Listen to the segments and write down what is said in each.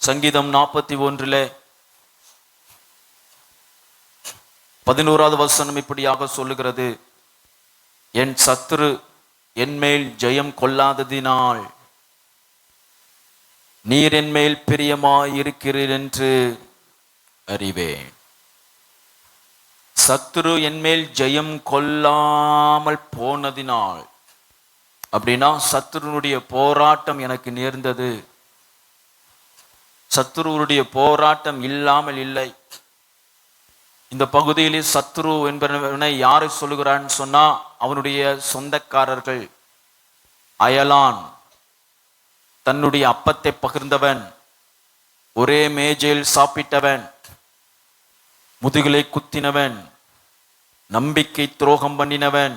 சங்கீதம் 41 11வது வசனம் இப்படியாக சொல்லுகிறது, என் சத்துரு என்மேல் ஜெயம் கொள்ளாததினால் நீர் என்மேல் பிரியமாயிருக்கிறீர் என்று அறிவேன். சத்துரு என்மேல் ஜெயம் கொள்ளாமல் போனதினால் அப்படின்னா சத்துருனுடைய போராட்டம் எனக்கு நேர்ந்தது. சத்துருவுடைய போராட்டம் இல்லாமல் இல்லை. இந்த பகுதியிலே சத்துரு என்பவனை யாரை சொல்லுகிறான்னு சொன்னா, அவனுடைய சொந்தக்காரர்கள். அயலான், தன்னுடைய அப்பத்தை பகிர்ந்தவன், ஒரே மேஜையில் சாப்பிட்டவன், முதுகிலை குத்தினவன், நம்பிக்கை துரோகம் பண்ணினவன்,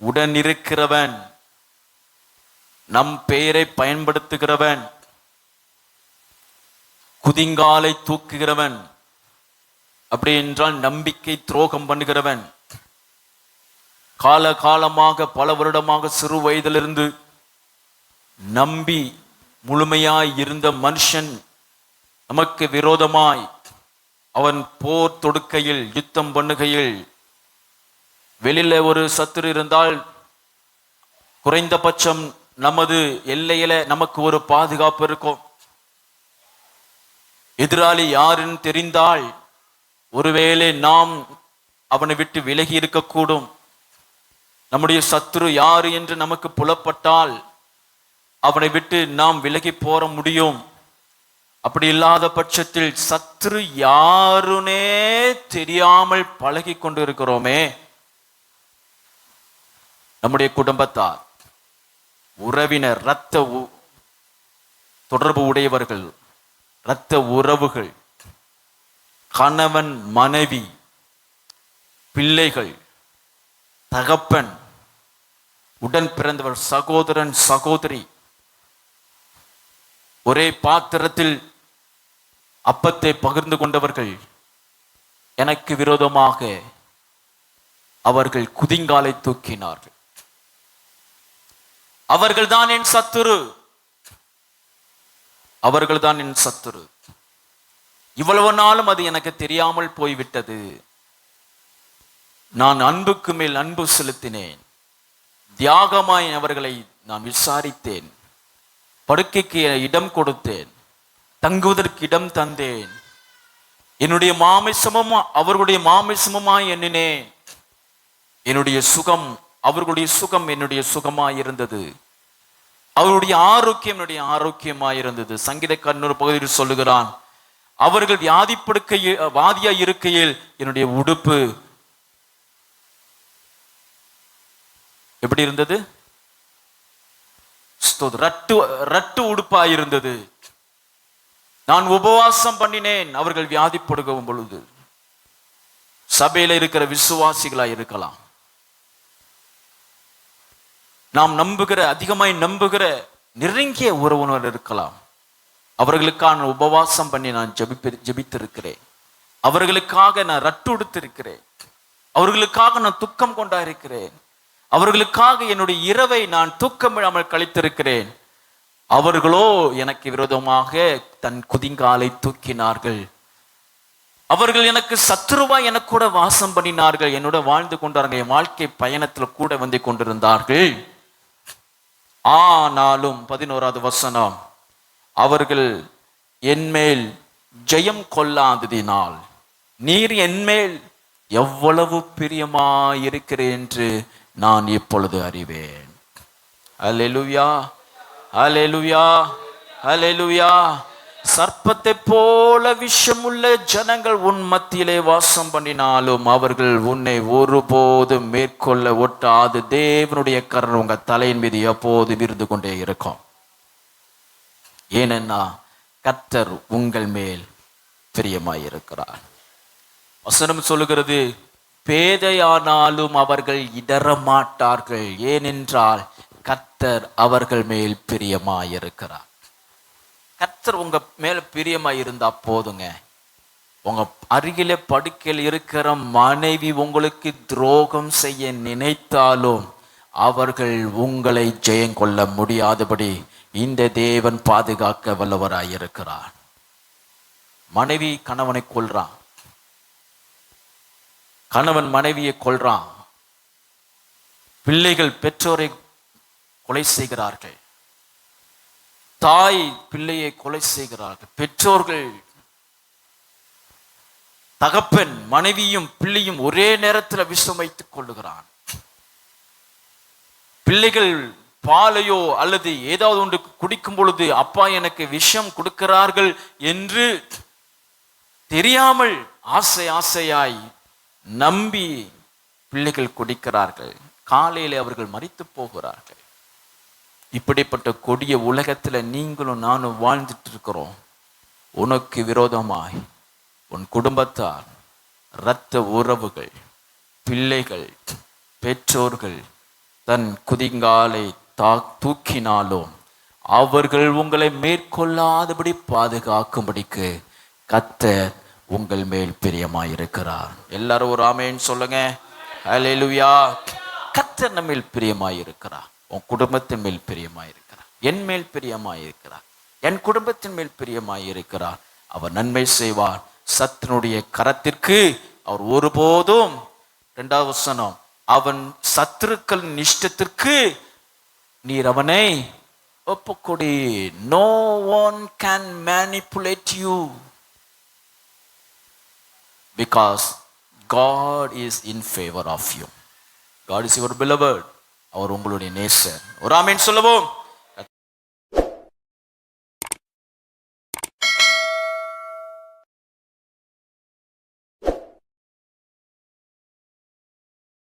உடனிருக்கிறவன், நம் பெயரை பயன்படுத்துகிறவன், குதிங்காலை தூக்குகிறவன், அப்படி என்றால் நம்பிக்கை துரோகம் பண்ணுகிறவன். காலகாலமாக பல வருடமாக சிறு வயதிலிருந்து நம்பி முழுமையாய் இருந்த மனுஷன் நமக்கு விரோதமாய் அவன் போர் தொடுக்கையில், யுத்தம் பண்ணுகையில், வெளியில ஒரு சத்துரு இருந்தால் குறைந்தபட்சம் நமது எல்லையில நமக்கு ஒரு பாதுகாப்பு இருக்கும். எதிராளி யாருன்னு தெரிந்தால் ஒருவேளை நாம் அவனை விட்டு விலகி இருக்கக்கூடும். நம்முடைய சத்துரு யாரு என்று நமக்கு புலப்பட்டால் அவனை விட்டு நாம் விலகி போற முடியும். அப்படி இல்லாத பட்சத்தில் சத்துரு யாருனே தெரியாமல் பழகி கொண்டு இருக்கிறோமே, நம்முடைய குடும்பத்தார், உறவினர், இரத்த தொடர்பு உடையவர்கள், இரத்த உறவுகள், கணவன் மனைவி, பிள்ளைகள், தகப்பன், உடன் பிறந்தவர், சகோதரன் சகோதரி, ஒரே பாத்திரத்தில் அப்பத்தை பகிர்ந்து கொண்டவர்கள், எனக்கு விரோதமாக அவர்கள் குதிங்காலை தூக்கினார்கள். அவர்கள்தான் என் சத்துரு, அவர்கள்தான் என் சத்துரு. இவ்வளவு நாளும் அது எனக்கு தெரியாமல் போய்விட்டது. நான் அன்புக்கு மேல் அன்பு செலுத்தினேன். தியாகமாய் அவர்களை நான் விசாரித்தேன். படுக்கைக்கு இடம் கொடுத்தேன், தங்குவதற்கு இடம் தந்தேன். என்னுடைய மாமிசமும் அவர்களுடைய மாமிசமுமாய் எண்ணினேன். என்னுடைய சுகம் அவர்களுடைய சுகம் என்னுடைய சுகமாய் இருந்தது. அவருடைய ஆரோக்கியம் என்னுடைய ஆரோக்கியமாய் இருந்தது. சங்கீதக்காரன் ஒரு பகுதியில் சொல்லுகிறான், அவர்கள் வாதியா இருக்கையில் என்னுடைய உடுப்பு எப்படி இருந்தது? ரட்டு உடுப்பாயிருந்தது. நான் உபவாசம் பண்ணினேன் அவர்கள் வியாதிப்படுகும் பொழுது. சபையில இருக்கிற விசுவாசிகளாய் இருக்கலாம், நாம் நம்புகிற, அதிகமாய் நம்புகிற நெருங்கிய உறவினர் இருக்கலாம். அவர்களுக்காக உபவாசம் பண்ணி நான் ஜெபித்திருக்கிறேன். அவர்களுக்காக நான் ரட்டு உடுத்திருக்கிறேன். அவர்களுக்காக நான் துக்கம் கொண்டாயிருக்கிறேன். அவர்களுக்காக என்னுடைய இரவை நான் தூக்கமில்லாமல் கழித்திருக்கிறேன். அவர்களோ எனக்கு விரோதமாக தன் குதிங்காலை தூக்கினார்கள். அவர்கள் எனக்கு சத்துருவாய் எனக்கு கூட வாசம் பண்ணினார்கள். என்னோட வாழ்ந்து கொண்டார்கள். என் வாழ்க்கை பயணத்தில் கூட வந்து கொண்டிருந்தார்கள். ஆனாலும் 11வது வசனம், அவர்கள் என்மேல் ஜெயம் கொள்ளாததினால் நீர் என்மேல் எவ்வளவு பிரியமாயிருக்கிறேன் என்று நான் இப்பொழுது அறிவேன். அல்லேலூயா, அல்லேலூயா, அல்லேலூயா. சர்ப்பத்தை போல விஷமுள்ள ஜனங்கள் உன் மத்தியிலே வாசம் பண்ணினாலும் அவர்கள் உன்னை ஒருபோதும் மேற்கொள்ள ஒட்டாது. தேவனுடைய கரம் உங்க தலையின் மீது எப்போதும் இருந்து கொண்டே இருக்கும். ஏனென்னா கர்த்தர் உங்கள் மேல் பிரியமாயிருக்கிறார். வசனம் சொல்லுகிறது, பேதையானாலும் அவர்கள் இடரமாட்டார்கள், ஏனென்றால் கர்த்தர் அவர்கள் மேல் பிரியமாயிருக்கிறார். கர்த்தர் உங்க மேல பிரியமாய் இருந்தா போதுங்க. உங்க அருகிலே படுக்கையில் இருக்கிற மனைவி உங்களுக்கு துரோகம் செய்ய நினைத்தாலும் அவர்கள் உங்களை ஜெயம் கொள்ள முடியாதபடி இந்த தேவன் பாதுகாக்க வல்லவராயிருக்கிறார். மனைவி கணவனை கொல்றான், கணவன் மனைவியை கொல்றான், பிள்ளைகள் பெற்றோரை கொலை செய்கிறார்கள், தாய் பிள்ளையை கொலை செய்கிறார்கள், பெற்றோர்கள் தகப்பன் மனைவியும் பிள்ளையும் ஒரே நேரத்தில் விஷம் வைத்துக் கொள்ளுகிறான். பிள்ளைகள் பாலையோ அல்லது ஏதாவது ஒன்று குடிக்கும் பொழுது அப்பா எனக்கு விஷம் கொடுக்கிறார்கள் என்று தெரியாமல் ஆசையாய் நம்பி பிள்ளைகள் குடிக்கிறார்கள். காலையிலே அவர்கள் மரித்து போகிறார்கள். இப்படிப்பட்ட கொடிய உலகத்துல நீங்களும் நானும் வாழ்ந்துட்டு இருக்கிறோம். உனக்கு விரோதமாய் உன் குடும்பத்தார், இரத்த உறவுகள், பிள்ளைகள், பெற்றோர்கள் தன் குதிங்காலை தூக்கினாலும் அவர்கள் உங்களை மேற்கொள்ளாதபடி பாதுகாக்கும்படிக்கு கர்த்தர் உங்கள் மேல் பிரியமாயிருக்கிறார். எல்லாரும் ஒரு ஆமென் சொல்லுங்க. ஹல்லேலூயா. கர்த்தர் நம்ம மேல் பிரியமாயிருக்கிறார். உன் குடும்பத்தின் மேல் பிரியமாயிருக்கிறார், என் மேல் பிரியமாயிருக்கிறார், என் குடும்பத்தின் மேல் பிரியமாயிருக்கிறார். அவர் நன்மை செய்வார். சத்துனுடைய கரத்திற்கு அவர் ஒருபோதும், 2வது வசனம், அவன் சத்துருக்கள் இஷ்டத்திற்கு நீர் அவனை ஒப்புக்கொடி. No one can manipulate you because God is in favor of you. God is your beloved. அவர் உங்களுடைய நேசர். ஒரு ஆமென் சொல்லுவோம்.